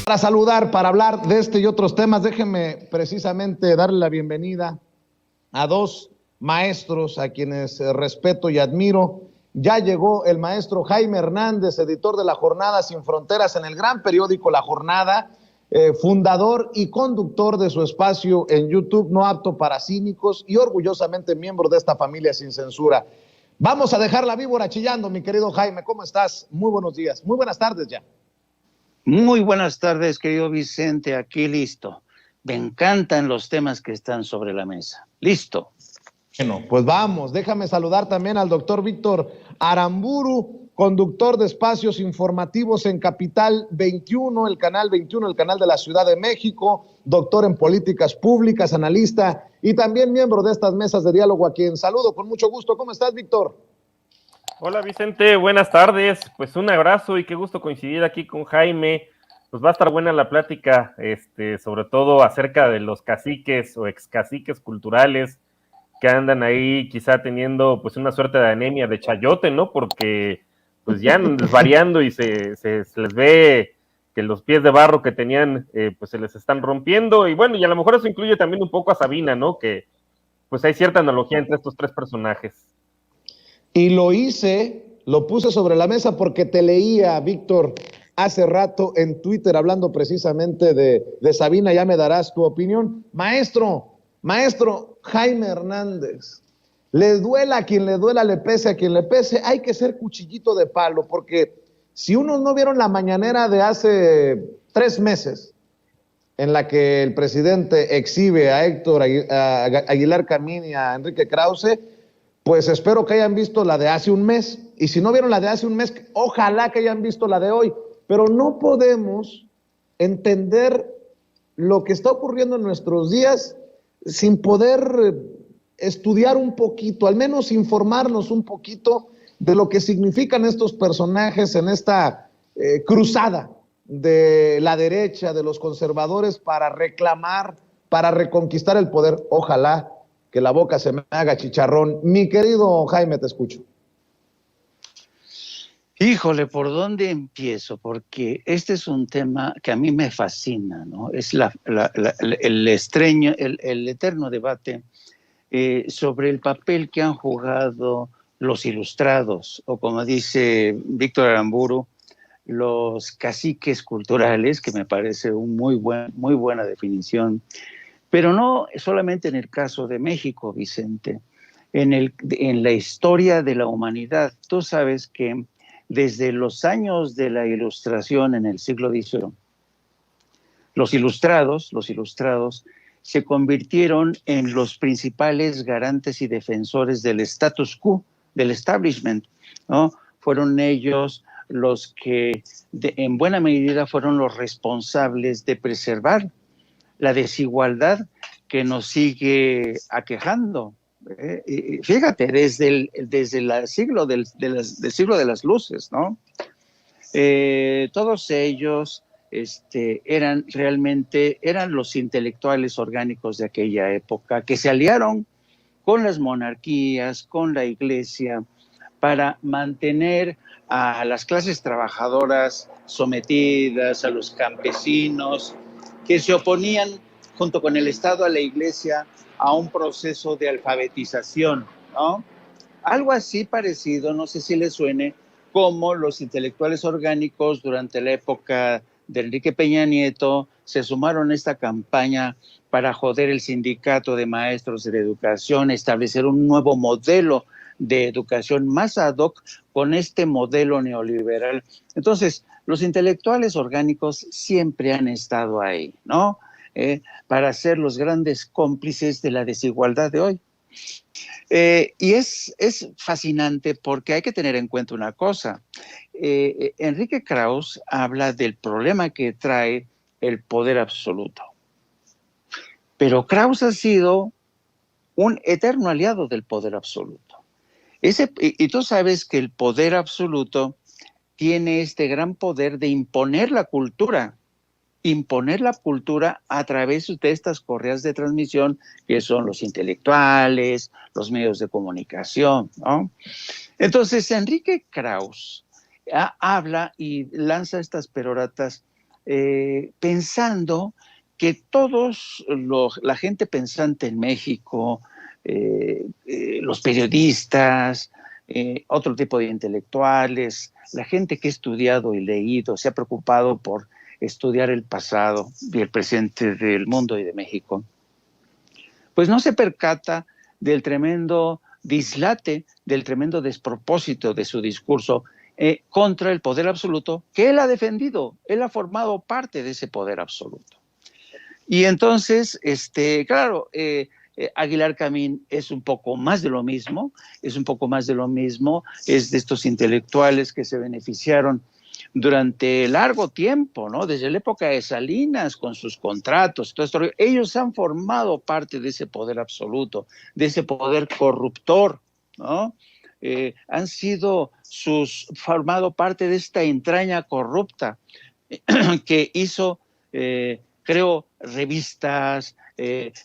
Para saludar, para hablar de este y otros temas, déjenme precisamente darle la bienvenida a dos maestros a quienes respeto y admiro. Ya llegó el maestro Jaime Hernández, editor de La Jornada Sin Fronteras en el gran periódico La Jornada, fundador y conductor de su espacio en YouTube No Apto para Cínicos y orgullosamente miembro de esta familia sin censura. Vamos a dejar la víbora chillando, mi querido Jaime. ¿Cómo estás? Muy buenos días. Muy buenas tardes ya. Muy buenas tardes, querido Vicente. Aquí listo. Me encantan los temas que están sobre la mesa. Listo. Bueno, pues vamos. Déjame saludar también al doctor Víctor Aramburu, conductor de espacios informativos en Capital 21, el canal 21, el canal de la Ciudad de México, doctor en políticas públicas, analista y también miembro de estas mesas de diálogo, a quien saludo con mucho gusto. ¿Cómo estás, Víctor? Hola, Vicente, buenas tardes. Pues un abrazo y qué gusto coincidir aquí con Jaime. Pues va a estar buena la plática, sobre todo acerca de los caciques o excaciques culturales que andan ahí quizá teniendo pues una suerte de anemia de chayote, ¿no? Porque pues ya andan desvariando y se les ve que los pies de barro que tenían pues se les están rompiendo. Y bueno, y a lo mejor eso incluye también un poco a Sabina, ¿no? Que pues hay cierta analogía entre estos tres personajes. Y lo puse sobre la mesa porque te leía, Víctor, hace rato en Twitter hablando precisamente de Sabina. Ya me darás tu opinión. Maestro Jaime Hernández, le duela a quien le duela, le pese a quien le pese, hay que ser cuchillito de palo, porque si unos no vieron la mañanera de hace 3 meses, en la que el presidente exhibe a Héctor Aguilar Camín y a Enrique Krause, pues espero que hayan visto la de hace un mes, y si no vieron la de hace un mes, ojalá que hayan visto la de hoy, pero no podemos entender lo que está ocurriendo en nuestros días sin poder estudiar un poquito, al menos informarnos un poquito de lo que significan estos personajes en esta cruzada de la derecha, de los conservadores, para reclamar, para reconquistar el poder. Ojalá que la boca se me haga chicharrón. Mi querido Jaime, te escucho. Híjole, ¿por dónde empiezo? Porque este es un tema que a mí me fascina, ¿no? Es el eterno debate sobre el papel que han jugado los ilustrados, o como dice Víctor Aramburu, los caciques culturales, que me parece muy buena definición, pero no solamente en el caso de México, Vicente, en la historia de la humanidad. Tú sabes que desde los años de la Ilustración en el siglo XIX, los ilustrados se convirtieron en los principales garantes y defensores del status quo, del establishment, ¿no? Fueron ellos los que en buena medida fueron los responsables de preservar la desigualdad que nos sigue aquejando. Fíjate, desde el siglo del siglo de las luces, ¿no? Todos ellos eran los intelectuales orgánicos de aquella época que se aliaron con las monarquías, con la iglesia, para mantener a las clases trabajadoras sometidas, a los campesinos, que se oponían junto con el Estado a la iglesia a un proceso de alfabetización, ¿no? Algo así parecido, no sé si les suene, como los intelectuales orgánicos durante la época de Enrique Peña Nieto se sumaron a esta campaña para joder el sindicato de maestros de la educación, establecer un nuevo modelo de educación más ad hoc con este modelo neoliberal. Entonces, los intelectuales orgánicos siempre han estado ahí, ¿no? Para ser los grandes cómplices de la desigualdad de hoy. Y es fascinante porque hay que tener en cuenta una cosa. Enrique Krause habla del problema que trae el poder absoluto. Pero Krause ha sido un eterno aliado del poder absoluto. Y tú sabes que el poder absoluto tiene este gran poder de imponer la cultura a través de estas correas de transmisión que son los intelectuales, los medios de comunicación, ¿no? Entonces, Enrique Krause habla y lanza estas peroratas pensando que la gente pensante en México, los periodistas, otro tipo de intelectuales, la gente que ha estudiado y leído, se ha preocupado por estudiar el pasado y el presente del mundo y de México, pues no se percata del tremendo dislate, del tremendo despropósito de su discurso contra el poder absoluto que él ha defendido. Él ha formado parte de ese poder absoluto. Y entonces, claro, Aguilar Camín es un poco más de lo mismo, es de estos intelectuales que se beneficiaron durante largo tiempo, ¿no? Desde la época de Salinas, con sus contratos, todo esto, ellos han formado parte de ese poder absoluto, de ese poder corruptor, ¿no? Han formado parte de esta entraña corrupta que hizo, creo, revistas,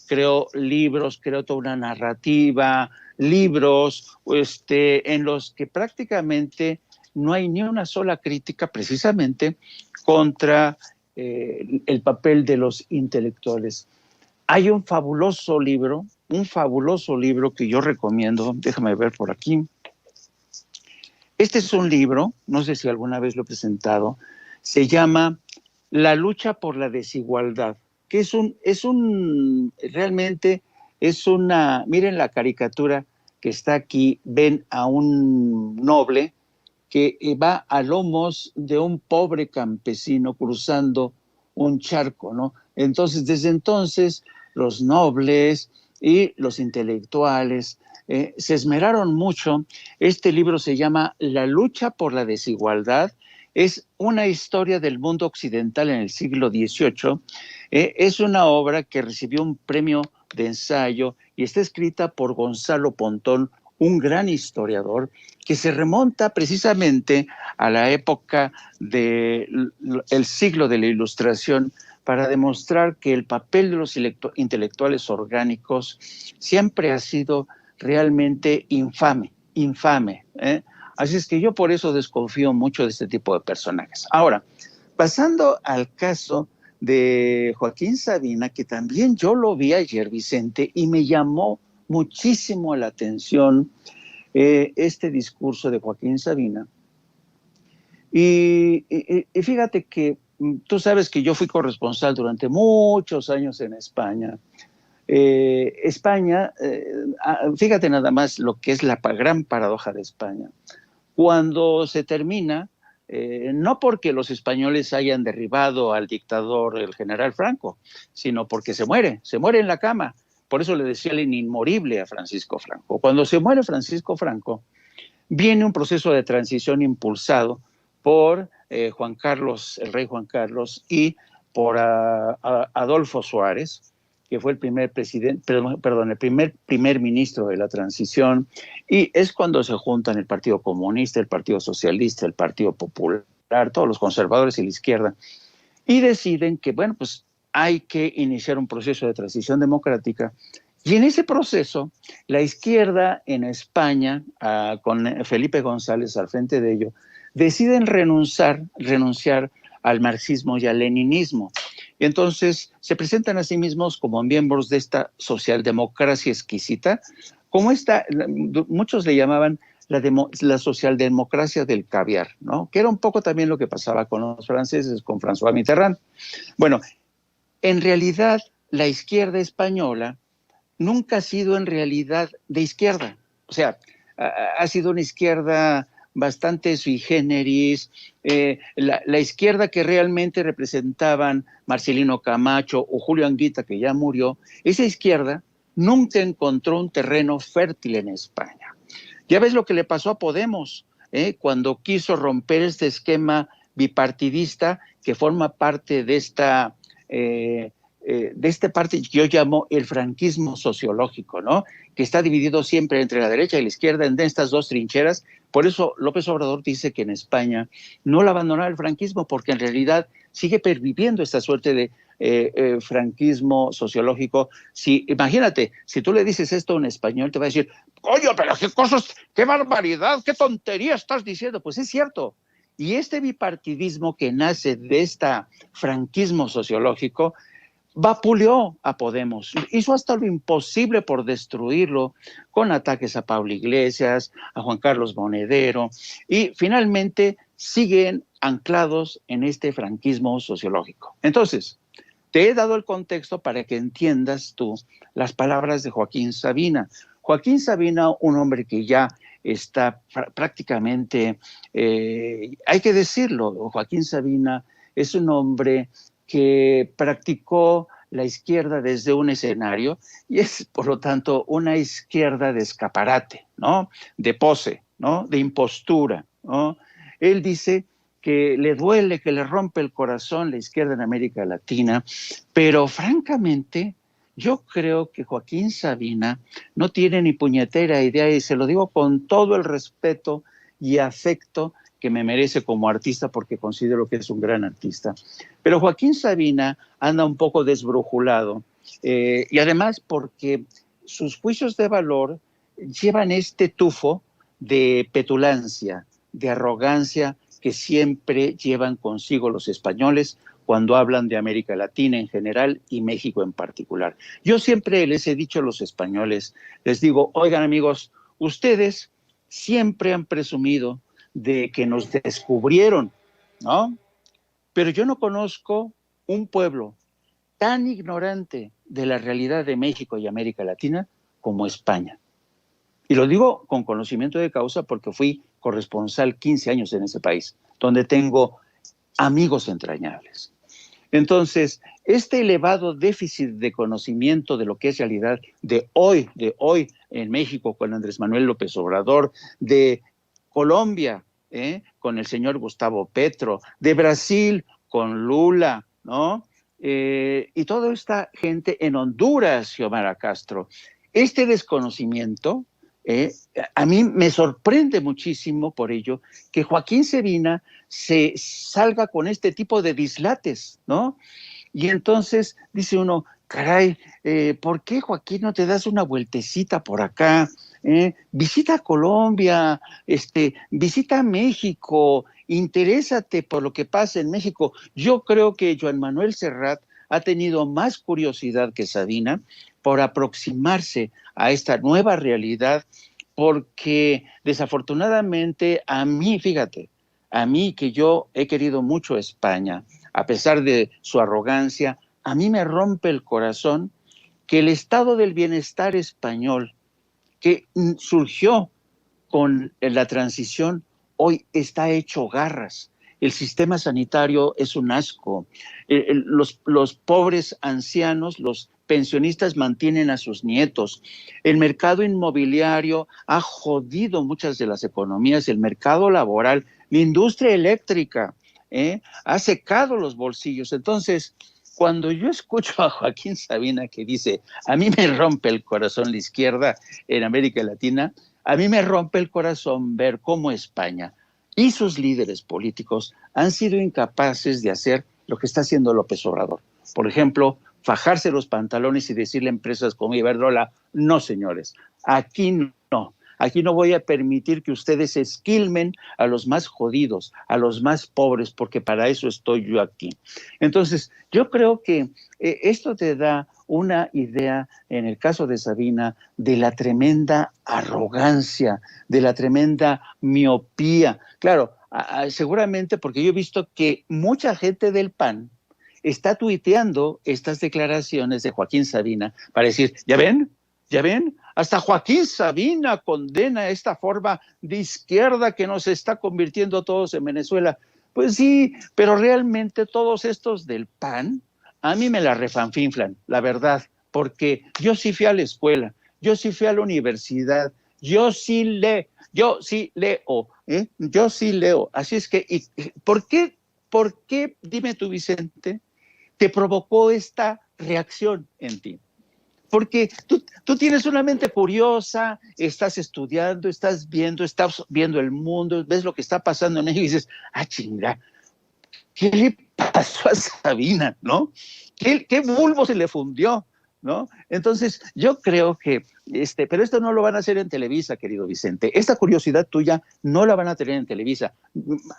creo libros, creo toda una narrativa, libros en los que prácticamente no hay ni una sola crítica precisamente contra el papel de los intelectuales. Hay un fabuloso libro que yo recomiendo, déjame ver por aquí. Este es un libro, no sé si alguna vez lo he presentado, se llama La lucha por la desigualdad, que realmente es una, miren la caricatura que está aquí, ven a un noble que va a lomos de un pobre campesino cruzando un charco, ¿no? Entonces, desde entonces, los nobles y los intelectuales se esmeraron mucho. Este libro se llama La lucha por la desigualdad. Es una historia del mundo occidental en el siglo XVIII. Es una obra que recibió un premio de ensayo y está escrita por Gonzalo Pontón, un gran historiador que se remonta precisamente a la época del siglo de la Ilustración para demostrar que el papel de los intelectuales orgánicos siempre ha sido realmente infame. Así es que yo por eso desconfío mucho de este tipo de personajes. Ahora, pasando al caso de Joaquín Sabina, que también yo lo vi ayer, Vicente, y me llamó muchísimo la atención este discurso de Joaquín Sabina. Y fíjate que tú sabes que yo fui corresponsal durante muchos años en España. España, fíjate nada más lo que es la gran paradoja de España. Cuando se termina, no porque los españoles hayan derribado al dictador, el general Franco, sino porque se muere en la cama. Por eso le decía el inmorible a Francisco Franco. Cuando se muere Francisco Franco, viene un proceso de transición impulsado por Juan Carlos, el rey Juan Carlos, y por Adolfo Suárez, que fue el primer presidente, el primer ministro de la transición, y es cuando se juntan el Partido Comunista, el Partido Socialista, el Partido Popular, todos los conservadores y la izquierda, y deciden que, bueno, pues hay que iniciar un proceso de transición democrática. Y en ese proceso, la izquierda en España, con Felipe González al frente de ello, deciden renunciar al marxismo y al leninismo. Y entonces se presentan a sí mismos como miembros de esta socialdemocracia exquisita, como muchos le llamaban la socialdemocracia del caviar, ¿no? Que era un poco también lo que pasaba con los franceses, con François Mitterrand. Bueno, en realidad, la izquierda española nunca ha sido en realidad de izquierda. O sea, ha sido una izquierda bastante sui generis. La izquierda que realmente representaban Marcelino Camacho o Julio Anguita, que ya murió, esa izquierda nunca encontró un terreno fértil en España. Ya ves lo que le pasó a Podemos, cuando quiso romper este esquema bipartidista que forma parte de esta parte que yo llamo el franquismo sociológico, ¿no? Que está dividido siempre entre la derecha y la izquierda en estas dos trincheras. Por eso López Obrador dice que en España no la abandonará el franquismo, porque en realidad sigue perviviendo esta suerte de franquismo sociológico. Imagínate, si tú le dices esto a un español, te va a decir, oye, pero qué cosas, qué barbaridad, qué tontería estás diciendo. Pues es cierto, Y este bipartidismo que nace de este franquismo sociológico vapuleó a Podemos, hizo hasta lo imposible por destruirlo, con ataques a Pablo Iglesias, a Juan Carlos Monedero, y finalmente siguen anclados en este franquismo sociológico. Entonces, te he dado el contexto para que entiendas tú las palabras de Joaquín Sabina. Joaquín Sabina, un hombre que ya está prácticamente, hay que decirlo, Joaquín Sabina es un hombre que practicó la izquierda desde un escenario y es, por lo tanto, una izquierda de escaparate, ¿no? De pose, ¿no? De impostura, ¿no? Él dice que le duele, que le rompe el corazón la izquierda en América Latina, pero francamente yo creo que Joaquín Sabina no tiene ni puñetera idea, y se lo digo con todo el respeto y afecto que me merece como artista, porque considero que es un gran artista. Pero Joaquín Sabina anda un poco desbrujulado, y además porque sus juicios de valor llevan este tufo de petulancia, de arrogancia que siempre llevan consigo los españoles cuando hablan de América Latina en general y México en particular. Yo siempre les he dicho a los españoles, les digo, oigan amigos, ustedes siempre han presumido de que nos descubrieron, ¿no? Pero yo no conozco un pueblo tan ignorante de la realidad de México y América Latina como España. Y lo digo con conocimiento de causa porque fui corresponsal 15 años en ese país, donde tengo amigos entrañables. Entonces, este elevado déficit de conocimiento de lo que es realidad de hoy en México con Andrés Manuel López Obrador, de Colombia, con el señor Gustavo Petro, de Brasil con Lula, ¿no? Y toda esta gente en Honduras, Xiomara Castro. Este desconocimiento, a mí me sorprende muchísimo por ello que Joaquín Sabina se salga con este tipo de dislates, ¿no? Y entonces dice uno, caray, ¿por qué, Joaquín, no te das una vueltecita por acá? Visita Colombia, visita México, interésate por lo que pasa en México. Yo creo que Joan Manuel Serrat ha tenido más curiosidad que Sabina por aproximarse a esta nueva realidad, porque desafortunadamente a mí, fíjate, a mí que yo he querido mucho España, a pesar de su arrogancia, a mí me rompe el corazón que el estado del bienestar español, que surgió con la transición, hoy está hecho garras. El sistema sanitario es un asco. Los pobres ancianos, los pensionistas mantienen a sus nietos. El mercado inmobiliario ha jodido muchas de las economías, el mercado laboral, la industria eléctrica, ha secado los bolsillos. Entonces, cuando yo escucho a Joaquín Sabina que dice, a mí me rompe el corazón la izquierda en América Latina, a mí me rompe el corazón ver cómo España y sus líderes políticos han sido incapaces de hacer lo que está haciendo López Obrador. Por ejemplo, fajarse los pantalones y decirle a empresas como Iberdrola, no señores, aquí no. Aquí no voy a permitir que ustedes esquilmen a los más jodidos, a los más pobres, porque para eso estoy yo aquí. Entonces, yo creo que esto te da una idea, en el caso de Sabina, de la tremenda arrogancia, de la tremenda miopía. Claro, seguramente porque yo he visto que mucha gente del PAN está tuiteando estas declaraciones de Joaquín Sabina para decir, ¿ya ven? ¿Ya ven? Hasta Joaquín Sabina condena esta forma de izquierda que nos está convirtiendo a todos en Venezuela. Pues sí, pero realmente todos estos del PAN, a mí me la refanfinflan, la verdad, porque yo sí fui a la escuela, yo sí fui a la universidad, yo sí leo, yo sí leo. Así es que, ¿por qué, dime tú, Vicente, te provocó esta reacción en ti? Porque tú tienes una mente curiosa, estás estudiando, estás viendo el mundo, ves lo que está pasando en México y dices, chinga, ¿qué le pasó a Sabina, no? ¿Qué bulbo se le fundió? ¿no? Entonces, yo creo que, pero esto no lo van a hacer en Televisa, querido Vicente. Esta curiosidad tuya no la van a tener en Televisa.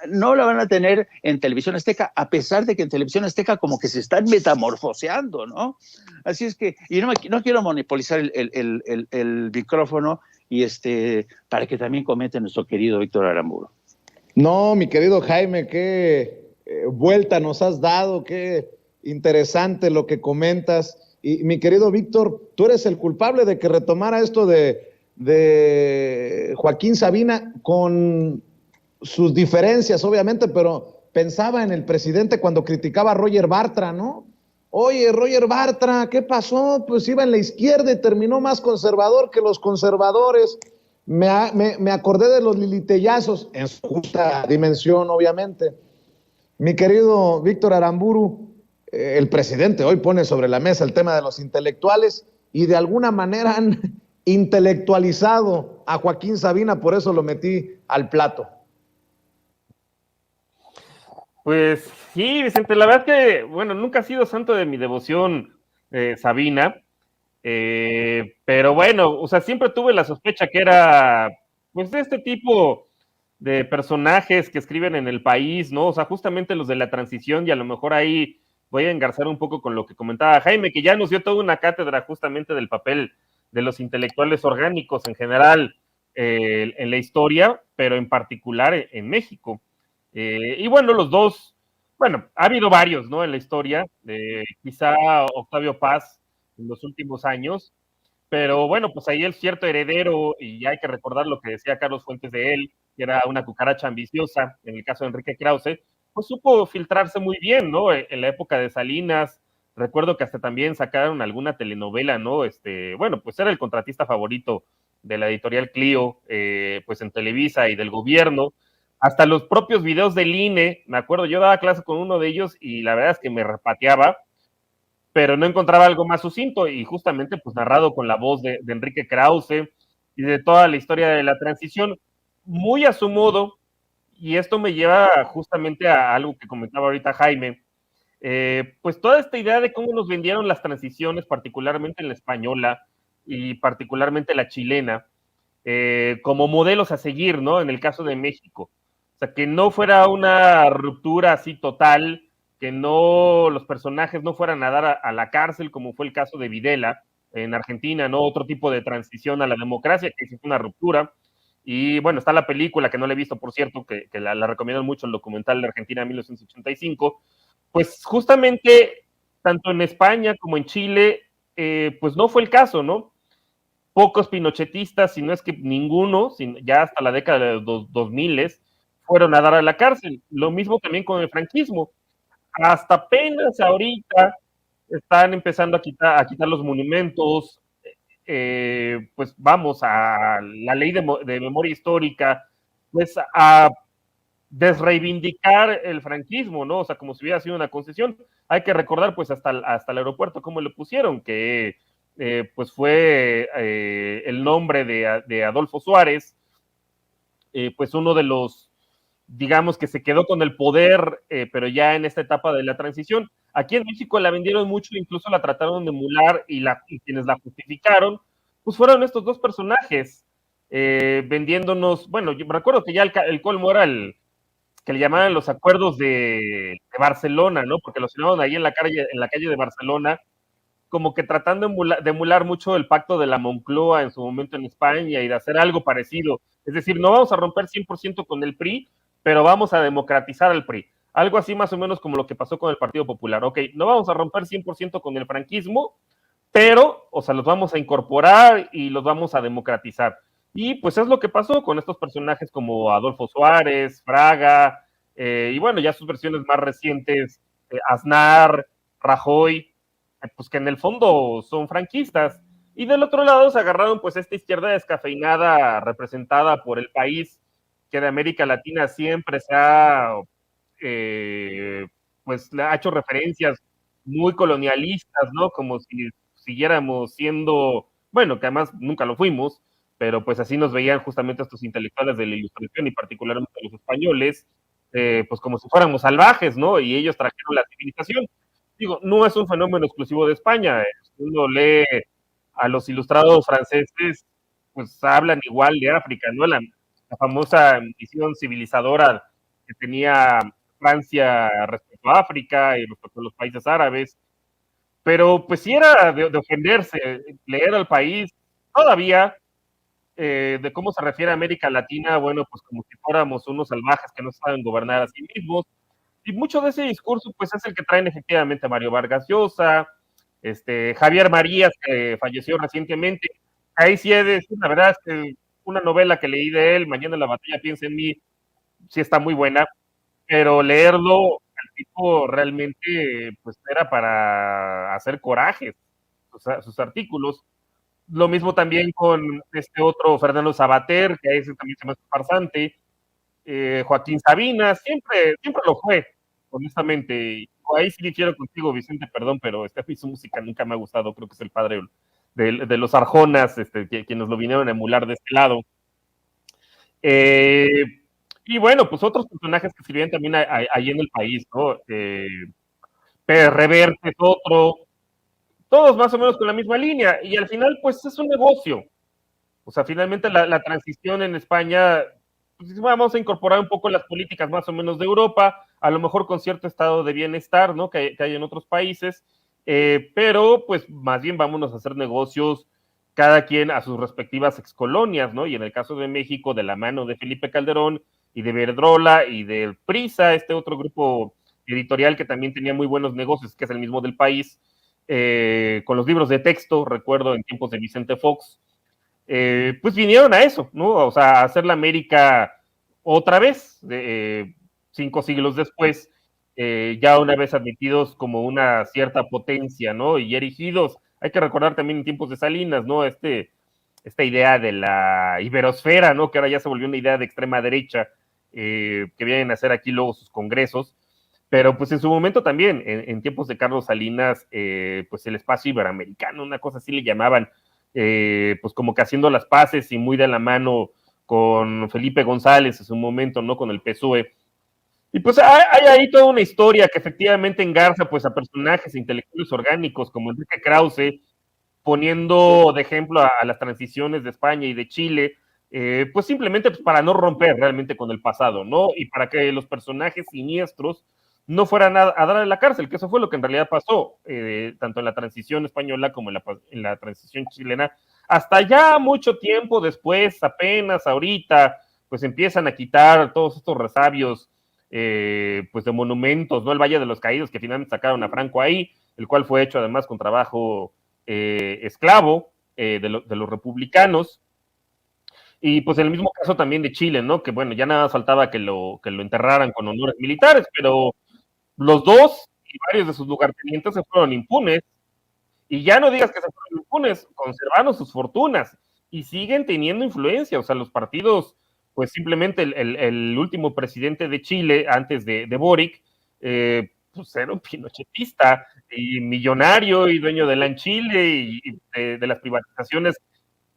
No la van a tener en Televisión Azteca, a pesar de que en Televisión Azteca como que se están metamorfoseando, ¿no? Así es que, y no quiero monopolizar el micrófono y para que también comente nuestro querido Víctor Aramburu. No, mi querido Jaime, qué vuelta nos has dado, qué interesante lo que comentas. Y mi querido Víctor, tú eres el culpable de que retomara esto de Joaquín Sabina con sus diferencias, obviamente, pero pensaba en el presidente cuando criticaba a Roger Bartra, ¿no? Oye, Roger Bartra, ¿qué pasó? Pues iba en la izquierda y terminó más conservador que los conservadores. Me acordé de los lilitellazos, en su justa dimensión, obviamente. Mi querido Víctor Aramburu, el presidente hoy pone sobre la mesa el tema de los intelectuales y de alguna manera han intelectualizado a Joaquín Sabina, por eso lo metí al plato. Pues sí, Vicente, la verdad que, bueno, nunca ha sido santo de mi devoción Sabina, pero bueno, o sea, siempre tuve la sospecha que era, pues, de este tipo de personajes que escriben en El País, ¿no? O sea, justamente los de la transición, y a lo mejor ahí voy a engarzar un poco con lo que comentaba Jaime, que ya nos dio toda una cátedra justamente del papel de los intelectuales orgánicos en general en la historia, pero en particular en México. Y bueno, los dos, bueno, ha habido varios, ¿no? En la historia, quizá Octavio Paz en los últimos años, pero bueno, pues ahí el cierto heredero, y hay que recordar lo que decía Carlos Fuentes de él, que era una cucaracha ambiciosa, en el caso de Enrique Krause, pues supo filtrarse muy bien, ¿no? En la época de Salinas, recuerdo que hasta también sacaron alguna telenovela, ¿no? Bueno, pues era el contratista favorito de la editorial Clio, pues en Televisa y del gobierno, hasta los propios videos del INE, me acuerdo, yo daba clase con uno de ellos y la verdad es que me repateaba, pero no encontraba algo más sucinto y justamente pues narrado con la voz de Enrique Krause y de toda la historia de la transición, muy a su modo, y esto me lleva justamente a algo que comentaba ahorita Jaime, pues toda esta idea de cómo nos vendieron las transiciones, particularmente en la española y particularmente la chilena, como modelos a seguir, ¿no? En el caso de México. O sea, que no fuera una ruptura así total, que no los personajes no fueran a dar a la cárcel, como fue el caso de Videla en Argentina, ¿no? Otro tipo de transición a la democracia, que hizo una ruptura. Y bueno, está la película, que no la he visto, por cierto, que la recomiendo mucho, el documental de Argentina 1985. Pues justamente, tanto en España como en Chile, pues no fue el caso, ¿no? Pocos pinochetistas, si no es que ninguno, ya hasta la década de los 2000 fueron a dar a la cárcel. Lo mismo también con el franquismo. Hasta apenas ahorita están empezando a quitar los monumentos, pues vamos a la ley de memoria histórica, pues a desreivindicar el franquismo, ¿no? O sea, como si hubiera sido una concesión. Hay que recordar, pues, hasta el aeropuerto, cómo le pusieron, que pues fue el nombre de Adolfo Suárez, pues uno de los, digamos, que se quedó con el poder, pero ya en esta etapa de la transición. Aquí en México la vendieron mucho, incluso la trataron de emular y quienes la justificaron, pues fueron estos dos personajes vendiéndonos, bueno, yo recuerdo que ya el colmo era el que le llamaban los acuerdos de Barcelona, ¿no? Porque los firmaron ahí en la calle de Barcelona, como que tratando de emular mucho el pacto de la Moncloa en su momento en España y de hacer algo parecido. Es decir, no vamos a romper 100% con el PRI, pero vamos a democratizar al PRI. Algo así más o menos como lo que pasó con el Partido Popular. Ok, no vamos a romper 100% con el franquismo, pero, o sea, los vamos a incorporar y los vamos a democratizar. Y pues es lo que pasó con estos personajes como Adolfo Suárez, Fraga, y bueno, ya sus versiones más recientes, Aznar, Rajoy, pues que en el fondo son franquistas. Y del otro lado se agarraron pues esta izquierda descafeinada representada por El País, que de América Latina siempre se ha, pues le ha hecho referencias muy colonialistas, ¿no? Como si siguiéramos siendo, bueno, que además nunca lo fuimos, pero pues así nos veían justamente estos intelectuales de la Ilustración y particularmente los españoles, pues como si fuéramos salvajes, ¿no? Y ellos trajeron la civilización. digo, no es un fenómeno exclusivo de España. Uno lee a los ilustrados franceses, pues hablan igual de África, ¿no? La famosa misión civilizadora que tenía Francia respecto a África y respecto a los países árabes. Pero pues sí era de ofenderse, leer al país todavía, de cómo se refiere a América Latina, bueno, pues como si fuéramos unos salvajes que no saben gobernar a sí mismos. Y mucho de ese discurso, pues es el que traen efectivamente Mario Vargas Llosa, Javier Marías, que falleció recientemente. Ahí sí he de decir, la verdad es que una novela que leí de él, Mañana la batalla piensa en mí, sí está muy buena, pero leerlo, el tipo realmente, pues era para hacer corajes sus artículos. Lo mismo también con este otro Fernando Sabater, que ese también se me hace farsante. Joaquín Sabina, siempre lo fue, honestamente. Ahí sí difiero contigo, Vicente, perdón, pero su música nunca me ha gustado. Creo que es el padre de los Arjonas, quienes lo vinieron a emular de este lado. Y bueno, pues otros personajes que escribían también ahí en el país, ¿no? Pérez Reverte es otro, todos más o menos con la misma línea, y al final, pues es un negocio. O sea, finalmente la transición en España, pues vamos a incorporar un poco las políticas más o menos de Europa, a lo mejor con cierto estado de bienestar, ¿no? Que hay en otros países, pero pues más bien vámonos a hacer negocios cada quien a sus respectivas excolonias, ¿no? Y en el caso de México, de la mano de Felipe Calderón y de Iberdrola y de Prisa, este otro grupo editorial que también tenía muy buenos negocios, que es el mismo del país, con los libros de texto, recuerdo en tiempos de Vicente Fox, pues vinieron a eso, ¿no? O sea, a hacer la América otra vez, 5 siglos después, ya una vez admitidos como una cierta potencia, ¿no? Y erigidos, hay que recordar también en tiempos de Salinas, ¿no? Esta idea de la iberosfera, ¿no? Que ahora ya se volvió una idea de extrema derecha, que vienen a hacer aquí luego sus congresos, pero pues en su momento también, en tiempos de Carlos Salinas, pues el espacio iberoamericano, una cosa así le llamaban, pues como que haciendo las paces y muy de la mano con Felipe González en su momento, ¿no? Con el PSOE. Y pues hay ahí toda una historia que efectivamente engarza pues a personajes intelectuales orgánicos como Enrique Krause, poniendo de ejemplo a las transiciones de España y de Chile, pues simplemente pues para no romper realmente con el pasado, ¿no? Y para que los personajes siniestros no fueran a dar a la cárcel, que eso fue lo que en realidad pasó, tanto en la transición española como en la transición chilena, hasta ya mucho tiempo después, apenas ahorita, pues empiezan a quitar todos estos resabios, pues de monumentos, ¿no? El Valle de los Caídos, que finalmente sacaron a Franco ahí, el cual fue hecho además con trabajo esclavo de los republicanos. Y pues en el mismo caso también de Chile, ¿no? Que bueno, ya nada faltaba que lo enterraran con honores militares, pero los dos y varios de sus lugartenientes se fueron impunes, y ya no digas que se fueron impunes, conservaron sus fortunas y siguen teniendo influencia. O sea, los partidos, pues simplemente el último presidente de Chile, antes de Boric, pues era un pinochetista y millonario y dueño de LAN Chile y de las privatizaciones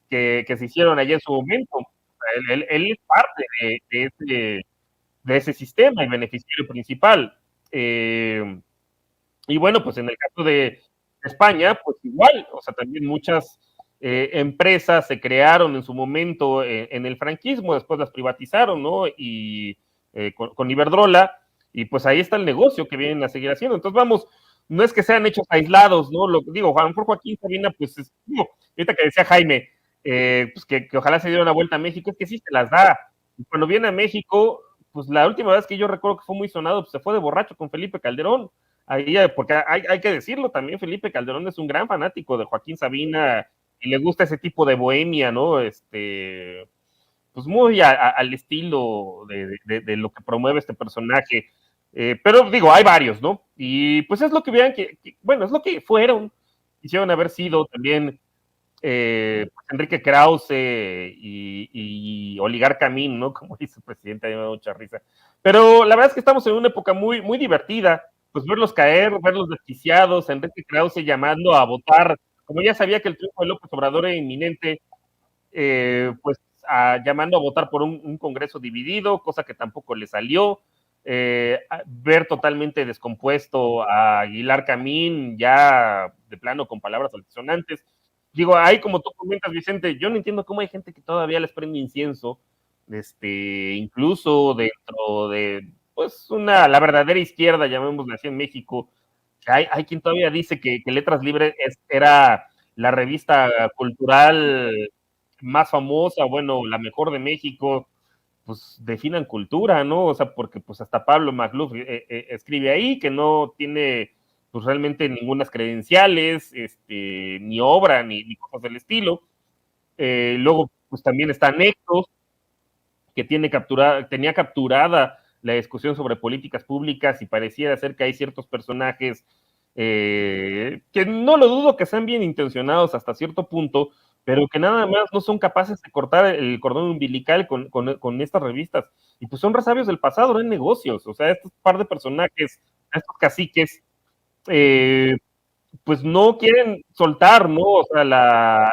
que se hicieron allá en su momento. Él es parte de ese sistema y beneficiario principal. Y bueno, pues en el caso de España, pues igual, o sea, también muchas empresas se crearon en su momento en el franquismo, después las privatizaron, ¿no? Y con Iberdrola, y pues ahí está el negocio que vienen a seguir haciendo. Entonces, vamos, no es que sean hechos aislados, ¿no? Lo digo, a lo mejor Joaquín Sabina, pues, digo, ahorita que decía Jaime, pues que ojalá se diera una vuelta a México, es que sí se las da. Y cuando viene a México, pues la última vez que yo recuerdo que fue muy sonado, pues se fue de borracho con Felipe Calderón. Ahí, porque hay que decirlo también, Felipe Calderón es un gran fanático de Joaquín Sabina y le gusta ese tipo de bohemia, ¿no? Pues muy al estilo de lo que promueve este personaje. Pero digo, hay varios, ¿no? Y pues es lo que vean bueno, es lo que fueron, quisieron haber sido también pues Enrique Krause y Oligar Camín, ¿no? Como dice el presidente, a mí me da mucha risa. Pero la verdad es que estamos en una época muy, muy divertida, pues verlos caer, verlos desquiciados, Enrique Krause llamando a votar, como ya sabía que el triunfo de López Obrador era inminente, pues llamando a votar por un Congreso dividido, cosa que tampoco le salió. ver totalmente descompuesto a Aguilar Camín, ya de plano con palabras altisonantes. Digo, ahí como tú comentas, Vicente, yo no entiendo cómo hay gente que todavía les prende incienso, incluso dentro de, pues, la verdadera izquierda, llamémosla así en México. Hay quien todavía dice que Letras Libres era la revista cultural más famosa, bueno, la mejor de México. Pues definan cultura, ¿no? O sea, porque pues hasta Pablo Magluf escribe ahí que no tiene pues realmente ninguna credenciales, ni obra, ni cosas del estilo. Luego, pues también está Nexos, que tenía capturada la discusión sobre políticas públicas y pareciera ser que hay ciertos personajes que no lo dudo que sean bien intencionados hasta cierto punto, pero que nada más no son capaces de cortar el cordón umbilical con estas revistas. Y pues son resabios del pasado, no en negocios. O sea, estos par de personajes, estos caciques, pues no quieren soltar, ¿no? O sea,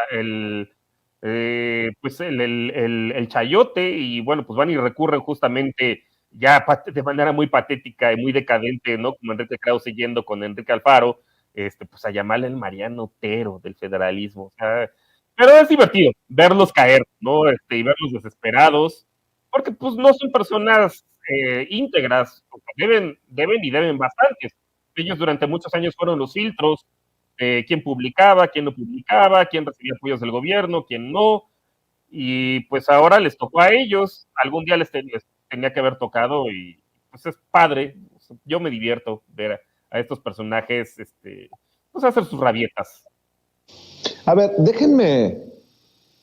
pues el chayote, y bueno, pues van y recurren justamente ya de manera muy patética y muy decadente, ¿no? Como Enrique Krause yendo con Enrique Alfaro, pues a llamarle el Mariano Otero del federalismo. O sea, pero es divertido verlos caer, ¿no? Y verlos desesperados, porque pues no son personas íntegras, deben bastantes. Ellos durante muchos años fueron los filtros de quién publicaba, quién no publicaba, quién recibía apoyos del gobierno, quién no, y pues ahora les tocó a ellos, algún día les tenía que haber tocado, y pues es padre, yo me divierto ver a estos personajes, pues hacer sus rabietas. A ver, déjenme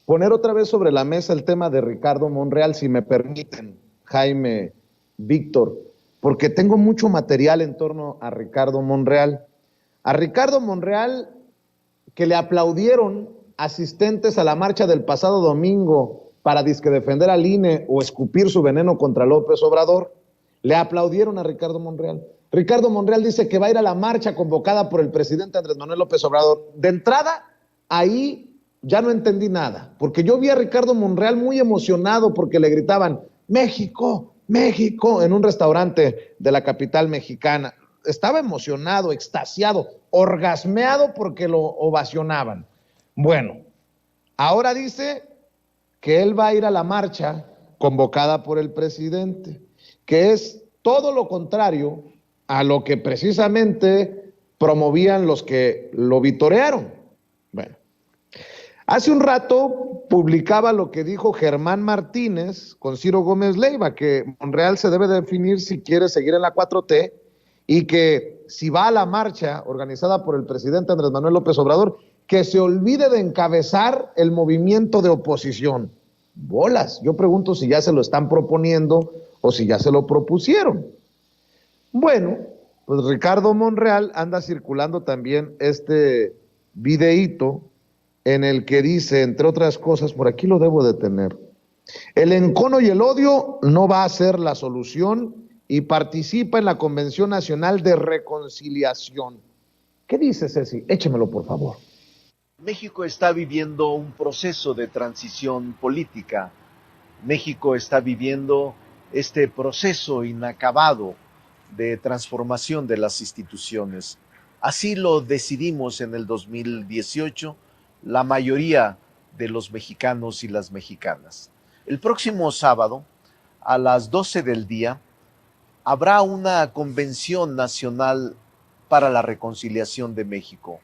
poner otra vez sobre la mesa el tema de Ricardo Monreal, si me permiten, Jaime, Víctor, porque tengo mucho material en torno a Ricardo Monreal. A Ricardo Monreal, que le aplaudieron asistentes a la marcha del pasado domingo para disque defender al INE o escupir su veneno contra López Obrador, le aplaudieron a Ricardo Monreal. Ricardo Monreal dice que va a ir a la marcha convocada por el presidente Andrés Manuel López Obrador. De entrada, ahí ya no entendí nada, porque yo vi a Ricardo Monreal muy emocionado porque le gritaban México, México, en un restaurante de la capital mexicana. Estaba emocionado, extasiado, orgasmeado porque lo ovacionaban. Bueno, ahora dice que él va a ir a la marcha convocada por el presidente, que es todo lo contrario a lo que precisamente promovían los que lo vitorearon. Bueno, hace un rato publicaba lo que dijo Germán Martínez con Ciro Gómez Leiva, que Monreal se debe definir si quiere seguir en la 4T y que si va a la marcha organizada por el presidente Andrés Manuel López Obrador, que se olvide de encabezar el movimiento de oposición. Bolas, yo pregunto si ya se lo están proponiendo o si ya se lo propusieron. Bueno, pues Ricardo Monreal anda circulando también este videíto en el que dice, entre otras cosas, por aquí lo debo de tener, el encono y el odio no va a ser la solución y participa en la Convención Nacional de Reconciliación. ¿Qué dice, Ceci? Échemelo, por favor. México está viviendo un proceso de transición política. México está viviendo este proceso inacabado de transformación de las instituciones. Así lo decidimos en el 2018 la mayoría de los mexicanos y las mexicanas. El próximo sábado, a las 12 del día, habrá una convención nacional para la reconciliación de México.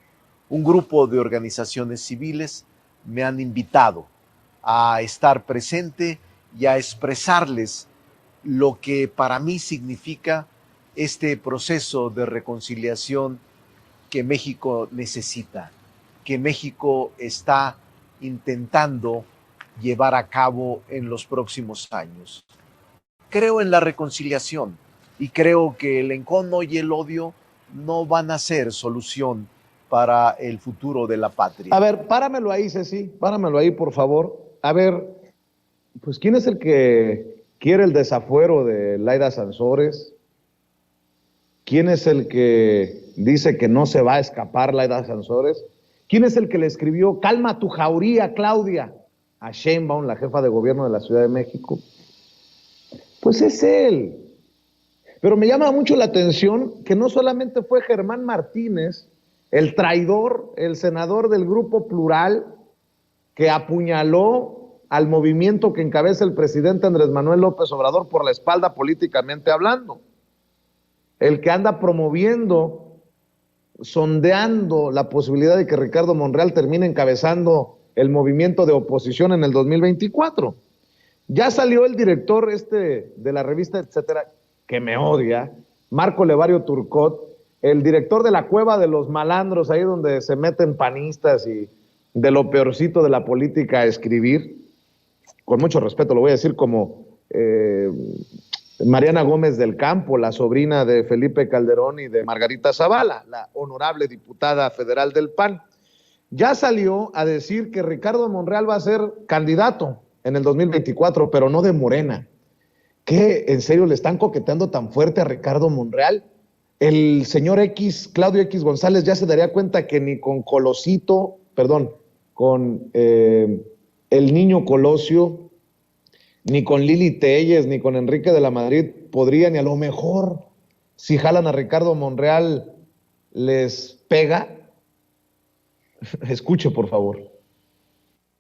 Un grupo de organizaciones civiles me han invitado a estar presente y a expresarles lo que para mí significa este proceso de reconciliación que México necesita, que México está intentando llevar a cabo en los próximos años. Creo en la reconciliación y creo que el encono y el odio no van a ser solución para el futuro de la patria. A ver, páramelo ahí, Ceci, páramelo ahí, por favor. A ver, pues, ¿quién es el que quiere el desafuero de Laida Sansores? ¿Quién es el que dice que no se va a escapar Laida Sansores? ¿Quién es el que le escribió calma tu jauría, Claudia, a Sheinbaum, la jefa de gobierno de la Ciudad de México? Pues es él. Pero me llama mucho la atención que no solamente fue Germán Martínez, el traidor, el senador del Grupo Plural, que apuñaló al movimiento que encabeza el presidente Andrés Manuel López Obrador por la espalda políticamente hablando, el que anda promoviendo, sondeando la posibilidad de que Ricardo Monreal termine encabezando el movimiento de oposición en el 2024. Ya salió el director de la revista Etcétera, que me odia, Marco Levario Turcot, el director de la Cueva de los Malandros, ahí donde se meten panistas y de lo peorcito de la política a escribir, con mucho respeto lo voy a decir, como Mariana Gómez del Campo, la sobrina de Felipe Calderón y de Margarita Zavala, la honorable diputada federal del PAN. Ya salió a decir que Ricardo Monreal va a ser candidato en el 2024, pero no de Morena. ¿Qué? ¿En serio le están coqueteando tan fuerte a Ricardo Monreal? El señor Claudio X González ya se daría cuenta que ni con con el niño Colosio, ni con Lili Telles, ni con Enrique de la Madrid podrían, y a lo mejor, si jalan a Ricardo Monreal, les pega. Escuche, por favor.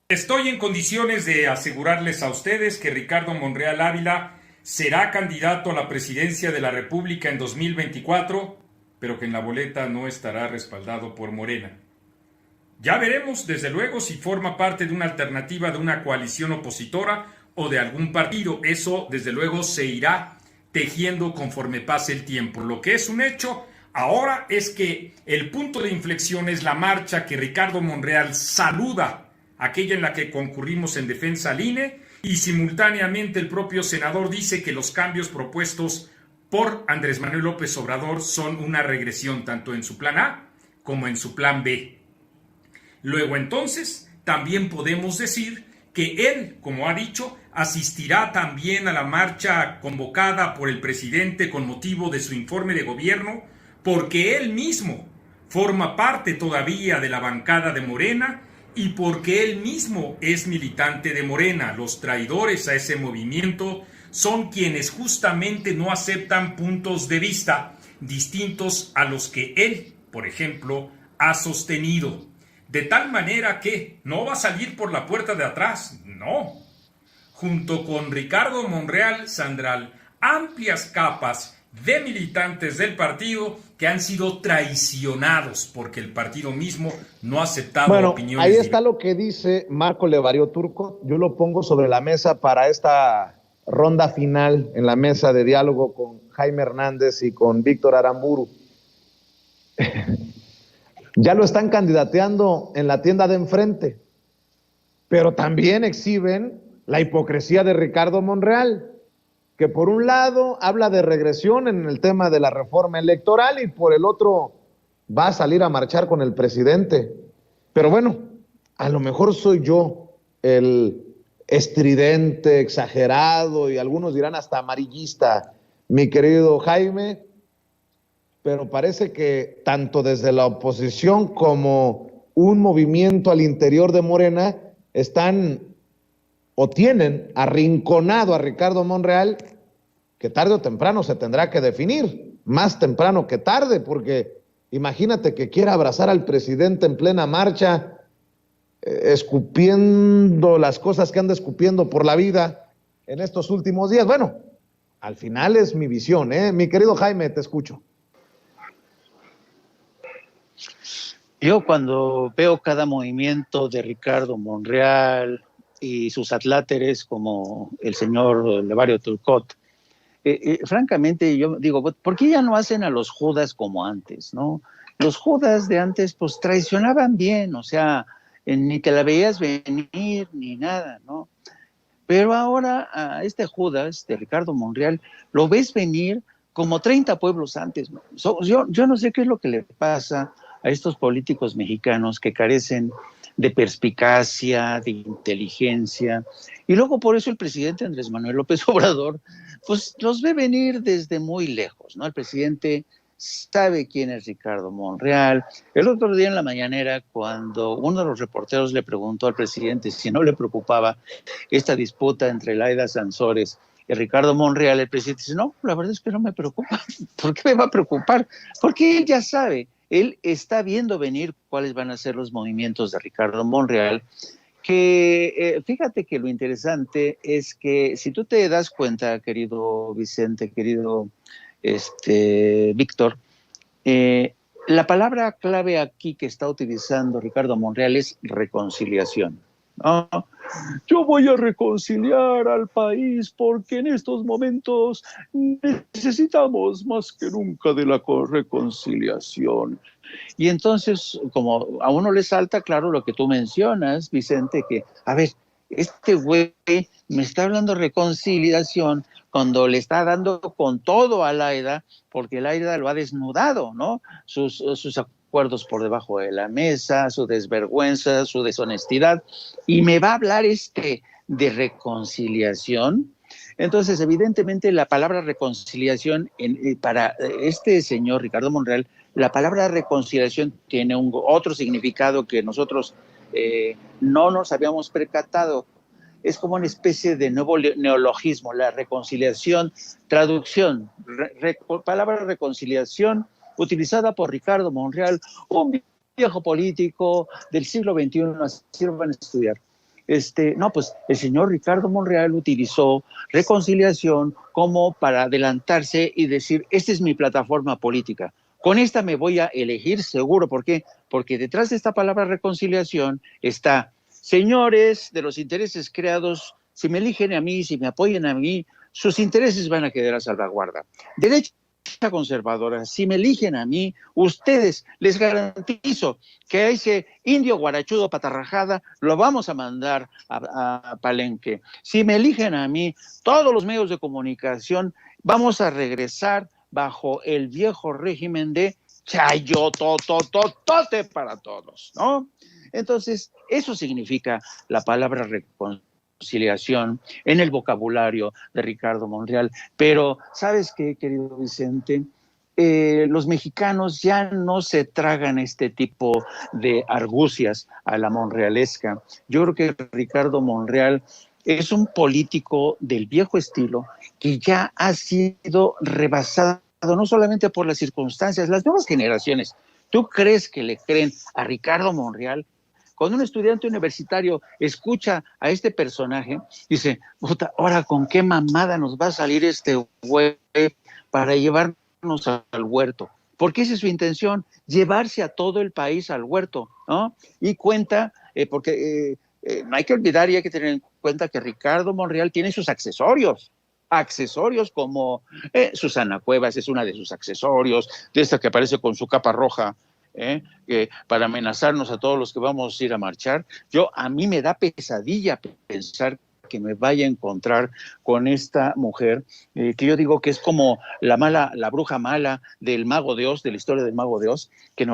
Estoy en condiciones de asegurarles a ustedes que Ricardo Monreal Ávila será candidato a la presidencia de la República en 2024, pero que en la boleta no estará respaldado por Morena. Ya veremos, desde luego, si forma parte de una alternativa de una coalición opositora o de algún partido. Eso, desde luego, se irá tejiendo conforme pase el tiempo. Lo que es un hecho ahora es que el punto de inflexión es la marcha que Ricardo Monreal saluda, aquella en la que concurrimos en defensa al INE, y simultáneamente el propio senador dice que los cambios propuestos por Andrés Manuel López Obrador son una regresión tanto en su plan A como en su plan B. Luego entonces también podemos decir que él, como ha dicho, asistirá también a la marcha convocada por el presidente con motivo de su informe de gobierno, porque él mismo forma parte todavía de la bancada de Morena y porque él mismo es militante de Morena. Los traidores a ese movimiento son quienes justamente no aceptan puntos de vista distintos a los que él, por ejemplo, ha sostenido. De tal manera que no va a salir por la puerta de atrás, no. Junto con Ricardo Monreal saldrán amplias capas de militantes del partido que han sido traicionados porque el partido mismo no ha aceptado opiniones. Ahí está lo que dice Marco Levario Turco. Yo lo pongo sobre la mesa para esta ronda final en la mesa de diálogo con Jaime Hernández y con Víctor Aramburu. Ya lo están candidateando en la tienda de enfrente, pero también exhiben la hipocresía de Ricardo Monreal, que por un lado habla de regresión en el tema de la reforma electoral y por el otro va a salir a marchar con el presidente. Pero bueno, a lo mejor soy yo el estridente, exagerado y algunos dirán hasta amarillista, mi querido Jaime, pero parece que tanto desde la oposición como un movimiento al interior de Morena están o tienen arrinconado a Ricardo Monreal, que tarde o temprano se tendrá que definir, más temprano que tarde, porque imagínate que quiera abrazar al presidente en plena marcha, escupiendo las cosas que anda escupiendo por la vida en estos últimos días. Bueno, al final es mi visión, ¿eh? Mi querido Jaime, te escucho. Yo cuando veo cada movimiento de Ricardo Monreal y sus atláteres como el señor Levario Turcot, francamente yo digo, ¿por qué ya no hacen a los Judas como antes, no? Los Judas de antes pues traicionaban bien, o sea, ni te la veías venir ni nada, ¿no? Pero ahora a este Judas de Ricardo Monreal lo ves venir como 30 pueblos antes, ¿no? Yo no sé qué es lo que le pasa a estos políticos mexicanos que carecen de perspicacia, de inteligencia, y luego por eso el presidente Andrés Manuel López Obrador, pues los ve venir desde muy lejos, ¿no? El presidente sabe quién es Ricardo Monreal. El otro día en la mañanera, cuando uno de los reporteros le preguntó al presidente si no le preocupaba esta disputa entre Laida Sansores Y Ricardo Monreal, el presidente, dice, no, la verdad es que no me preocupa. ¿Por qué me va a preocupar? Porque él ya sabe, él está viendo venir cuáles van a ser los movimientos de Ricardo Monreal, que fíjate que lo interesante es que si tú te das cuenta, querido Vicente, querido Víctor, la palabra clave aquí que está utilizando Ricardo Monreal es reconciliación, ¿no? Yo voy a reconciliar al país porque en estos momentos necesitamos más que nunca de la reconciliación. Y entonces, como a uno le salta, claro, lo que tú mencionas, Vicente, que, a ver, este güey me está hablando de reconciliación cuando le está dando con todo a Laida, porque Laida lo ha desnudado, ¿no? Sus acuerdos por debajo de la mesa, su desvergüenza, su deshonestidad, y me va a hablar de reconciliación. Entonces, evidentemente, la palabra reconciliación para este señor Ricardo Monreal, la palabra reconciliación tiene otro significado que nosotros no nos habíamos percatado. Es como una especie de nuevo neologismo, la reconciliación, traducción, palabra reconciliación, utilizada por Ricardo Monreal, un viejo político del siglo XXI, así lo van a estudiar. No, pues el señor Ricardo Monreal utilizó reconciliación como para adelantarse y decir, esta es mi plataforma política. Con esta me voy a elegir seguro. ¿Por qué? Porque detrás de esta palabra reconciliación está, señores de los intereses creados, si me eligen a mí, si me apoyan a mí, sus intereses van a quedar a salvaguarda. Derecha conservadora, si me eligen a mí, ustedes, les garantizo que a ese indio guarachudo patarrajada lo vamos a mandar a Palenque. Si me eligen a mí, todos los medios de comunicación vamos a regresar bajo el viejo régimen de chayotototote para todos, ¿no? Entonces, eso significa la palabra reconciliación en el vocabulario de Ricardo Monreal. Pero, ¿sabes qué, querido Vicente? Los mexicanos ya no se tragan este tipo de argucias a la monrealesca. Yo creo que Ricardo Monreal es un político del viejo estilo que ya ha sido rebasado no solamente por las circunstancias, las nuevas generaciones. ¿Tú crees que le creen a Ricardo Monreal? Cuando un estudiante universitario escucha a este personaje, dice, puta, ahora con qué mamada nos va a salir este güey para llevarnos al huerto. Porque esa es su intención, llevarse a todo el país al huerto, ¿no? Y cuenta, porque no hay que olvidar y hay que tener en cuenta que Ricardo Monreal tiene sus accesorios como Susana Cuevas es una de sus accesorios, de esta que aparece con su capa roja, para amenazarnos a todos los que vamos a ir a marchar. A mí me da pesadilla pensar que me vaya a encontrar con esta mujer, que yo digo que es como la bruja mala del Mago de Oz, de la historia del Mago de Oz,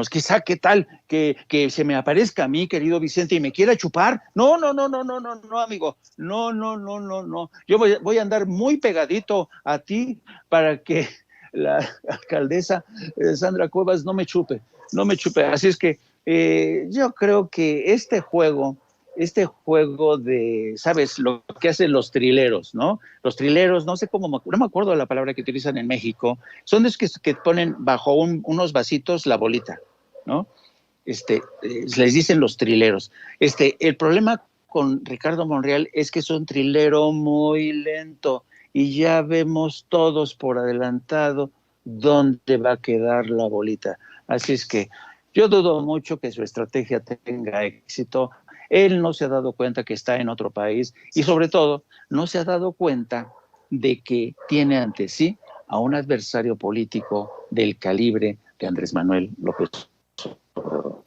quizá qué tal, que se me aparezca a mí, querido Vicente, y me quiera chupar. No, amigo, no. Yo voy a andar muy pegadito a ti para que la alcaldesa Sandra Cuevas no me chupe. Así es que yo creo que este juego de, ¿sabes? Lo que hacen los trileros, ¿no? Los trileros, no sé cómo, no me acuerdo de la palabra que utilizan en México, son los que ponen bajo unos vasitos la bolita, ¿no? Les dicen los trileros. El problema con Ricardo Monreal es que es un trilero muy lento y ya vemos todos por adelantado dónde va a quedar la bolita. Así es que yo dudo mucho que su estrategia tenga éxito. Él no se ha dado cuenta que está en otro país y sobre todo no se ha dado cuenta de que tiene ante sí a un adversario político del calibre de Andrés Manuel López Obrador.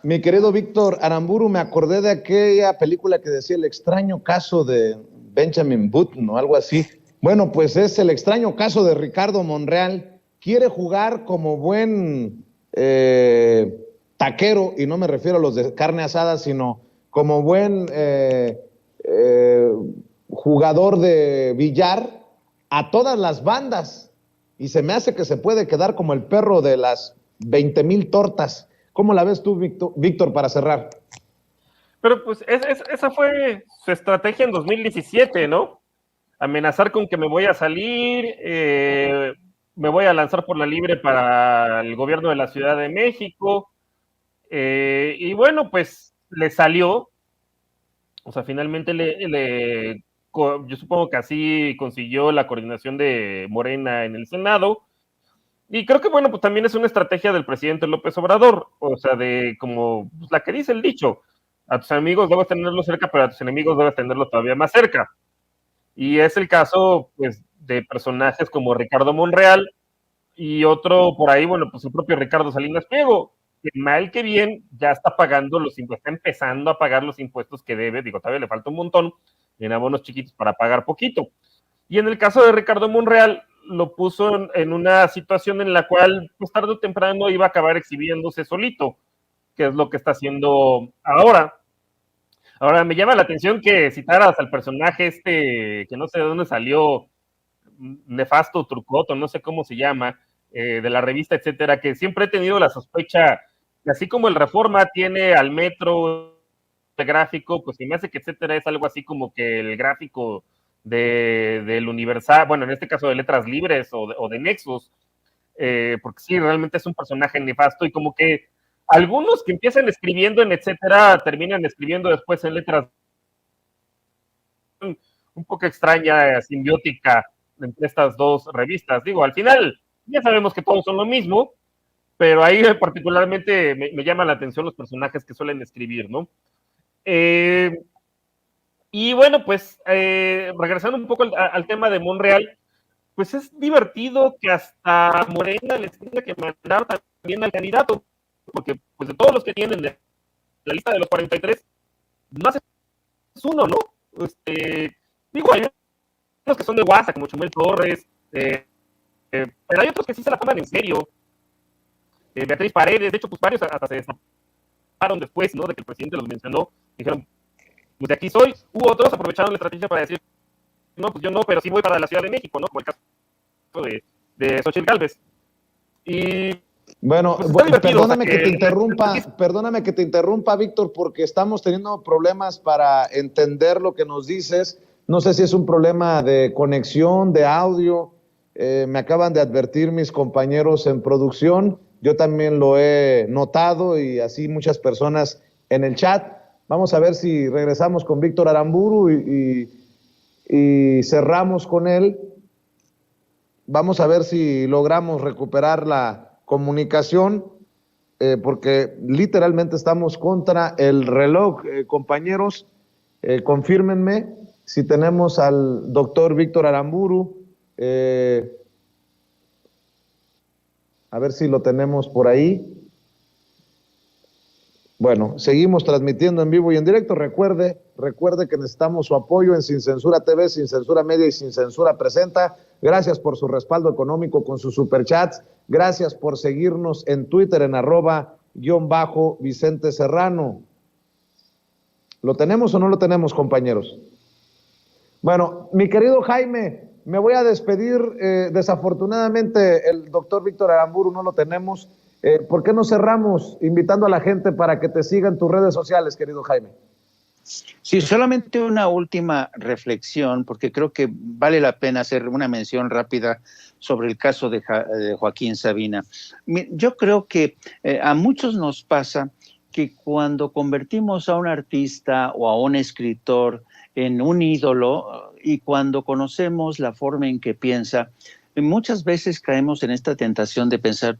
Mi querido Víctor Aramburu, me acordé de aquella película que decía El extraño caso de Benjamin Button o algo así. Bueno, pues es el extraño caso de Ricardo Monreal. Quiere jugar como buen taquero, y no me refiero a los de carne asada, sino como buen jugador de billar a todas las bandas. Y se me hace que se puede quedar como el perro de las 20,000 tortas. ¿Cómo la ves tú, Víctor, para cerrar? Pero pues esa fue su estrategia en 2017, ¿no? amenazar con que me voy a salir, me voy a lanzar por la libre para el gobierno de la Ciudad de México, y bueno, pues le salió, o sea, finalmente yo supongo que así consiguió la coordinación de Morena en el Senado, y creo que, bueno, pues también es una estrategia del presidente López Obrador, o sea, de como pues, la que dice el dicho, a tus amigos debes tenerlos cerca, pero a tus enemigos debes tenerlos todavía más cerca. Y es el caso, pues, de personajes como Ricardo Monreal y otro por ahí, bueno, pues el propio Ricardo Salinas Pliego, que mal que bien ya está pagando los impuestos, está empezando a pagar los impuestos que debe, digo, todavía le falta un montón en abonos chiquitos para pagar poquito. Y en el caso de Ricardo Monreal, lo puso en una situación en la cual, pues tarde o temprano iba a acabar exhibiéndose solito, que es lo que está haciendo ahora. Ahora, me llama la atención que citaras al personaje que no sé de dónde salió, Nefasto Trucoto, no sé cómo se llama, de la revista, etcétera, que siempre he tenido la sospecha que así como el Reforma tiene al Metro el gráfico, pues se me hace que etcétera es algo así como que el gráfico del Universal, bueno, en este caso de Letras Libres o de Nexus, porque sí, realmente es un personaje nefasto y como que algunos que empiezan escribiendo en etcétera terminan escribiendo después en letras un poco extraña, simbiótica entre estas dos revistas. Digo, al final ya sabemos que todos son lo mismo, pero ahí particularmente me llama la atención los personajes que suelen escribir, ¿no? Y bueno, pues regresando un poco al tema de Monreal, pues es divertido que hasta Morena les tenga que mandar también al candidato, porque pues de todos los que tienen de la lista de los 43, más es uno, ¿no? Digo, hay unos que son de WhatsApp, como Chumel Torres, pero hay otros que sí se la toman en serio. Beatriz Paredes, de hecho, pues varios hasta se destaparon después, ¿no? De que el presidente los mencionó, dijeron, pues de aquí soy. Hubo otros aprovecharon la estrategia para decir, no, pues yo no, pero sí voy para la Ciudad de México, ¿no? Como el caso de Xochitl Gálvez. Y bueno, pues perdóname que te interrumpa, Víctor, porque estamos teniendo problemas para entender lo que nos dices. No sé si es un problema de conexión, de audio. Me acaban de advertir mis compañeros en producción. Yo también lo he notado y así muchas personas en el chat. Vamos a ver si regresamos con Víctor Aramburu y cerramos con él. Vamos a ver si logramos recuperar la comunicación, porque literalmente estamos contra el reloj. Compañeros, confírmenme si tenemos al doctor Víctor Aramburu. A ver si lo tenemos por ahí. Bueno, seguimos transmitiendo en vivo y en directo. Recuerde que necesitamos su apoyo en Sin Censura TV, Sin Censura Media y Sin Censura Presenta. Gracias por su respaldo económico con sus superchats. Gracias por seguirnos en Twitter en @Vicente Serrano. ¿Lo tenemos o no lo tenemos, compañeros? Bueno, mi querido Jaime, me voy a despedir. Desafortunadamente, el doctor Víctor Aramburu no lo tenemos. ¿Por qué no cerramos invitando a la gente para que te siga en tus redes sociales, querido Jaime? Sí, solamente una última reflexión, porque creo que vale la pena hacer una mención rápida sobre el caso de Joaquín Sabina. Yo creo que a muchos nos pasa que cuando convertimos a un artista o a un escritor en un ídolo y cuando conocemos la forma en que piensa, muchas veces caemos en esta tentación de pensar,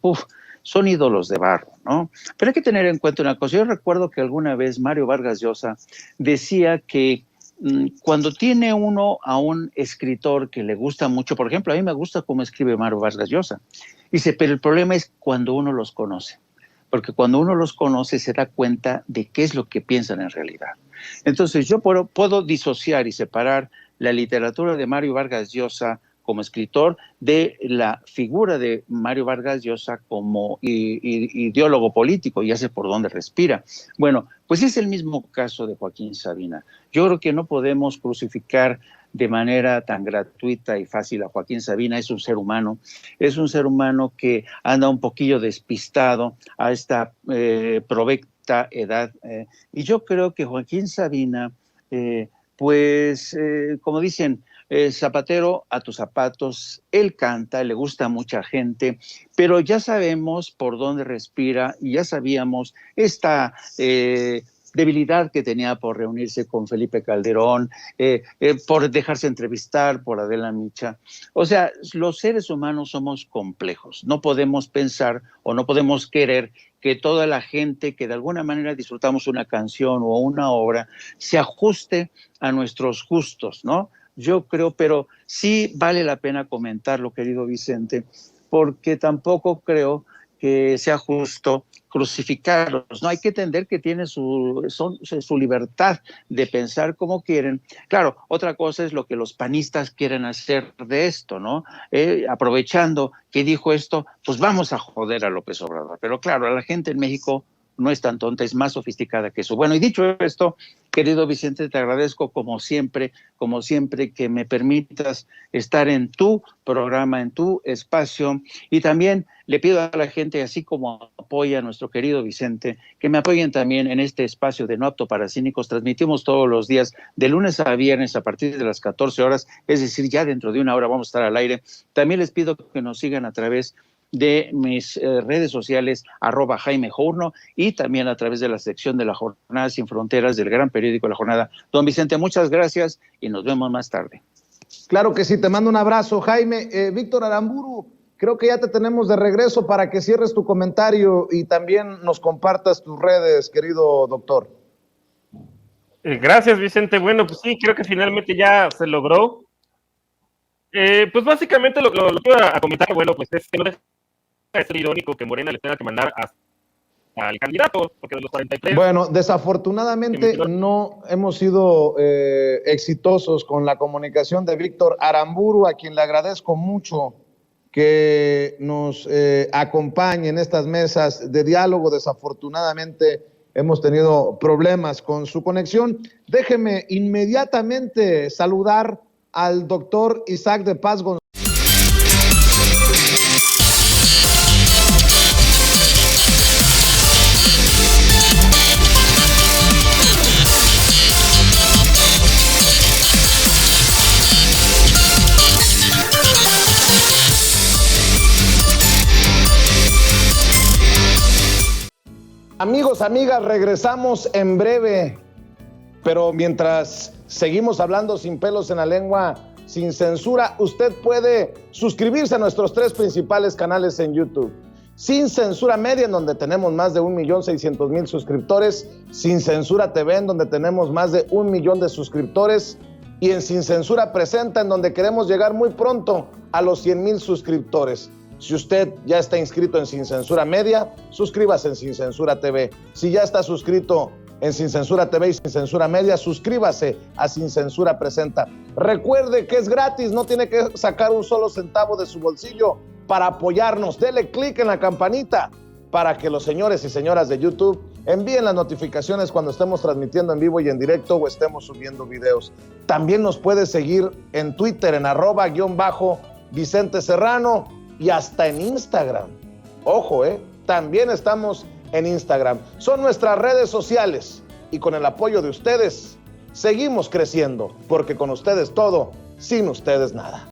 son ídolos de barro, ¿no? Pero hay que tener en cuenta una cosa. Yo recuerdo que alguna vez Mario Vargas Llosa decía que cuando tiene uno a un escritor que le gusta mucho, por ejemplo, a mí me gusta cómo escribe Mario Vargas Llosa, dice, pero el problema es cuando uno los conoce, porque cuando uno los conoce se da cuenta de qué es lo que piensan en realidad. Entonces yo puedo disociar y separar la literatura de Mario Vargas Llosa como escritor de la figura de Mario Vargas Llosa como ideólogo político, ya sé por dónde respira. Bueno, pues es el mismo caso de Joaquín Sabina. Yo creo que no podemos crucificar de manera tan gratuita y fácil a Joaquín Sabina. Es un ser humano que anda un poquillo despistado a esta provecta edad. Y yo creo que Joaquín Sabina, como dicen, zapatero a tus zapatos, él canta, le gusta a mucha gente, pero ya sabemos por dónde respira y ya sabíamos esta debilidad que tenía por reunirse con Felipe Calderón, por dejarse entrevistar por Adela Micha. O sea, los seres humanos somos complejos. No podemos pensar o no podemos querer que toda la gente que de alguna manera disfrutamos una canción o una obra se ajuste a nuestros gustos, ¿no? Yo creo, pero sí vale la pena comentarlo, querido Vicente, porque tampoco creo que sea justo crucificarlos, ¿no? Hay que entender que tienen su libertad de pensar como quieren. Claro, otra cosa es lo que los panistas quieren hacer de esto, ¿no? Aprovechando que dijo esto, pues vamos a joder a López Obrador. Pero claro, la gente en México no es tan tonta, es más sofisticada que eso. Bueno, y dicho esto, querido Vicente, te agradezco como siempre, que me permitas estar en tu programa, en tu espacio, y también le pido a la gente, así como apoya a nuestro querido Vicente, que me apoyen también en este espacio de No Apto para Cínicos. Transmitimos todos los días, de lunes a viernes, a partir de las 14 horas, es decir, ya dentro de una hora vamos a estar al aire. También les pido que nos sigan a través de mis redes sociales, @JaimeJourno, y también a través de la sección de La Jornada Sin Fronteras del gran periódico La Jornada. Don Vicente, muchas gracias y nos vemos más tarde. Claro que sí, te mando un abrazo, Jaime. Víctor Aramburu, creo que ya te tenemos de regreso para que cierres tu comentario y también nos compartas tus redes, querido doctor. Gracias, Vicente. Bueno, pues sí, creo que finalmente ya se logró. Pues básicamente lo que iba a comentar, bueno, pues es que no deja de ser irónico que Morena le tenga que mandar al candidato, porque de los 43... Bueno, desafortunadamente no hemos sido exitosos con la comunicación de Víctor Aramburu, a quien le agradezco mucho que nos acompañe en estas mesas de diálogo. Desafortunadamente hemos tenido problemas con su conexión. Déjeme inmediatamente saludar al doctor Isaac de Paz González. Amigos, amigas, regresamos en breve, pero mientras seguimos hablando sin pelos en la lengua, sin censura, usted puede suscribirse a nuestros 3 principales canales en YouTube. Sin Censura Media, en donde tenemos más de 1,600,000 suscriptores, Sin Censura TV, en donde tenemos más de 1 millón de suscriptores, y en Sin Censura Presenta, en donde queremos llegar muy pronto a los 100,000 suscriptores. Si usted ya está inscrito en Sin Censura Media, suscríbase en Sin Censura TV. Si ya está suscrito en Sin Censura TV y Sin Censura Media, suscríbase a Sin Censura Presenta. Recuerde que es gratis, no tiene que sacar un solo centavo de su bolsillo para apoyarnos. Dele clic en la campanita para que los señores y señoras de YouTube envíen las notificaciones cuando estemos transmitiendo en vivo y en directo o estemos subiendo videos. También nos puede seguir en Twitter en @Vicente Serrano y hasta en Instagram. Ojo, también estamos en Instagram. Son nuestras redes sociales y con el apoyo de ustedes seguimos creciendo, porque con ustedes todo, sin ustedes nada.